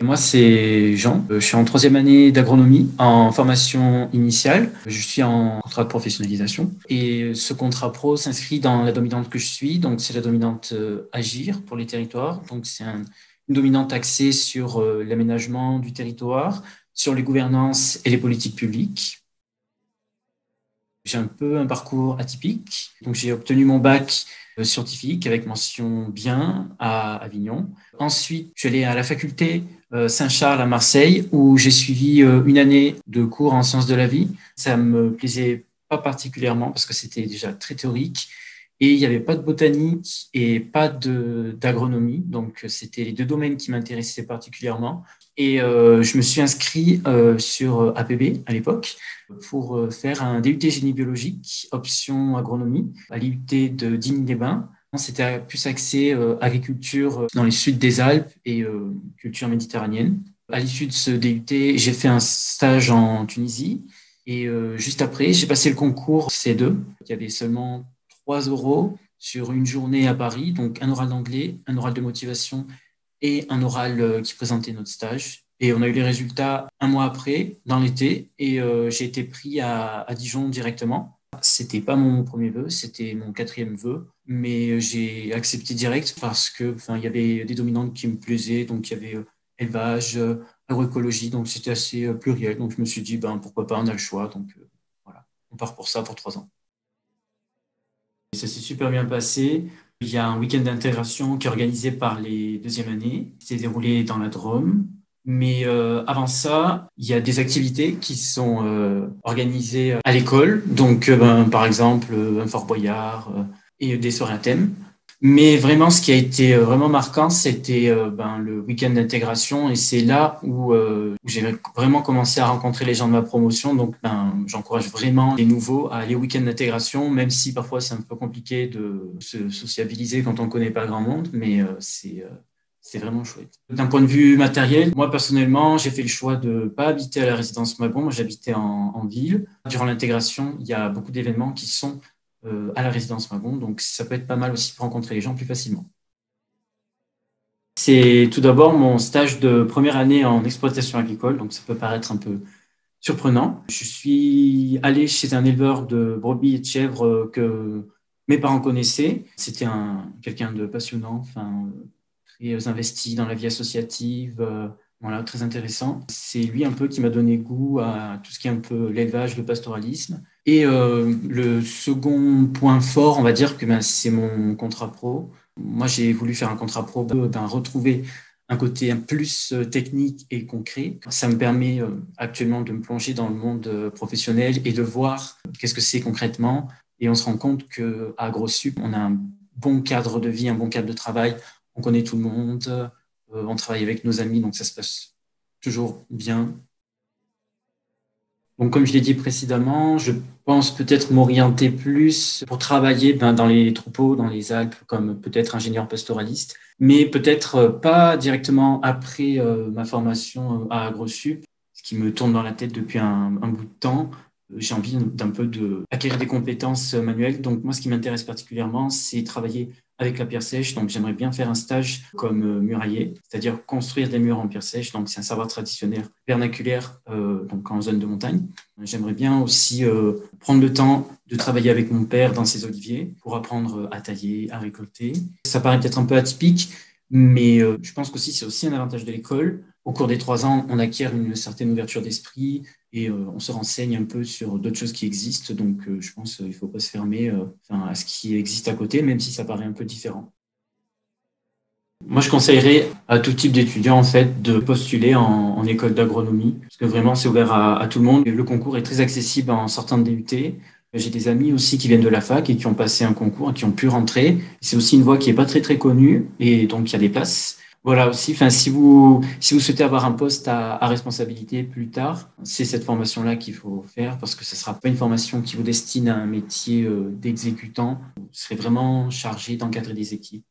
Moi, c'est Jean. Je suis en troisième année d'agronomie en formation initiale. Je suis en contrat de professionnalisation. Et ce contrat pro s'inscrit dans la dominante que je suis. Donc, c'est la dominante Agir pour les territoires. Donc, c'est une dominante axée sur l'aménagement du territoire, sur les gouvernances et les politiques publiques. J'ai un peu un parcours atypique. Donc, j'ai obtenu mon bac scientifique avec mention bien à Avignon. Ensuite, je suis allé à la faculté Saint-Charles à Marseille où j'ai suivi une année de cours en sciences de la vie. Ça me plaisait pas particulièrement parce que c'était déjà très théorique et il n'y avait pas de botanique et pas d'agronomie. Donc, c'était les deux domaines qui m'intéressaient particulièrement. Et je me suis inscrit sur APB à l'époque pour faire un DUT génie biologique, option agronomie, à l'IUT de Digne-les-Bains. C'était plus axé agriculture dans les suds des Alpes et culture méditerranéenne. À l'issue de ce DUT, j'ai fait un stage en Tunisie et juste après, j'ai passé le concours C2. Il y avait seulement 3 oraux sur une journée à Paris, donc un oral d'anglais, un oral de motivation et un oral qui présentait notre stage. Et on a eu les résultats un mois après, dans l'été, et j'ai été pris à Dijon directement. C'était pas mon premier vœu, c'était mon quatrième vœu, mais j'ai accepté direct parce que, enfin, il y avait des dominantes qui me plaisaient, donc il y avait élevage, agroécologie, donc c'était assez pluriel. Donc je me suis dit, ben pourquoi pas, on a le choix, donc voilà, on part pour ça pour 3 ans. Et ça s'est super bien passé. Il y a un week-end d'intégration qui est organisé par les deuxièmes années, qui s'est déroulé dans la Drôme. Mais avant ça, il y a des activités qui sont organisées à l'école. Donc, par exemple, un Fort Boyard et des soirées à thème. Mais vraiment, ce qui a été vraiment marquant, c'était le week-end d'intégration. Et c'est là où j'ai vraiment commencé à rencontrer les gens de ma promotion. Donc, j'encourage vraiment les nouveaux à aller au week-end d'intégration, même si parfois c'est un peu compliqué de se sociabiliser quand on ne connaît pas grand monde. Mais c'est vraiment chouette. D'un point de vue matériel, moi personnellement, j'ai fait le choix de ne pas habiter à la résidence Magon. Moi, j'habitais en ville. Durant l'intégration, il y a beaucoup d'événements qui sont à la résidence Magon. Donc, ça peut être pas mal aussi pour rencontrer les gens plus facilement. C'est tout d'abord mon stage de première année en exploitation agricole. Donc, ça peut paraître un peu surprenant. Je suis allé chez un éleveur de brebis et de chèvres que mes parents connaissaient. C'était quelqu'un de passionnant, enfin, très investi dans la vie associative. Voilà, très intéressant. C'est lui un peu qui m'a donné goût à tout ce qui est un peu l'élevage, le pastoralisme. Et le second point fort, on va dire que c'est mon contrat pro. Moi, j'ai voulu faire un contrat pro, retrouver un côté un plus technique et concret. Ça me permet actuellement de me plonger dans le monde professionnel et de voir qu'est-ce que c'est concrètement. Et on se rend compte qu'à AgroSup, on a un bon cadre de vie, un bon cadre de travail. On connaît tout le monde, on travaille avec nos amis, donc ça se passe toujours bien. Donc, comme je l'ai dit précédemment, je pense peut-être m'orienter plus pour travailler dans les troupeaux, dans les Alpes, comme peut-être ingénieur pastoraliste, mais peut-être pas directement après ma formation à AgroSup, ce qui me tourne dans la tête depuis un bout de temps. J'ai envie d'un peu d'acquérir des compétences manuelles. Donc, moi, ce qui m'intéresse particulièrement, c'est travailler avec la pierre sèche. Donc, j'aimerais bien faire un stage comme murailler, c'est-à-dire construire des murs en pierre sèche. Donc, c'est un savoir traditionnel vernaculaire, donc en zone de montagne. J'aimerais bien aussi prendre le temps de travailler avec mon père dans ses oliviers pour apprendre à tailler, à récolter. Ça paraît peut-être un peu atypique, mais je pense qu'aussi c'est aussi un avantage de l'école. Au cours des 3 ans, on acquiert une certaine ouverture d'esprit et on se renseigne un peu sur d'autres choses qui existent. Donc, je pense qu'il ne faut pas se fermer à ce qui existe à côté, même si ça paraît un peu différent. Moi, je conseillerais à tout type d'étudiants, en fait, de postuler en école d'agronomie, parce que vraiment, c'est ouvert à tout le monde. Le concours est très accessible en sortant de DUT. J'ai des amis aussi qui viennent de la fac et qui ont passé un concours et qui ont pu rentrer. C'est aussi une voie qui est pas très, très connue et donc il y a des places. Voilà aussi, enfin, si vous souhaitez avoir un poste à responsabilité plus tard, c'est cette formation-là qu'il faut faire parce que ce sera pas une formation qui vous destine à un métier d'exécutant. Vous serez vraiment chargé d'encadrer des équipes.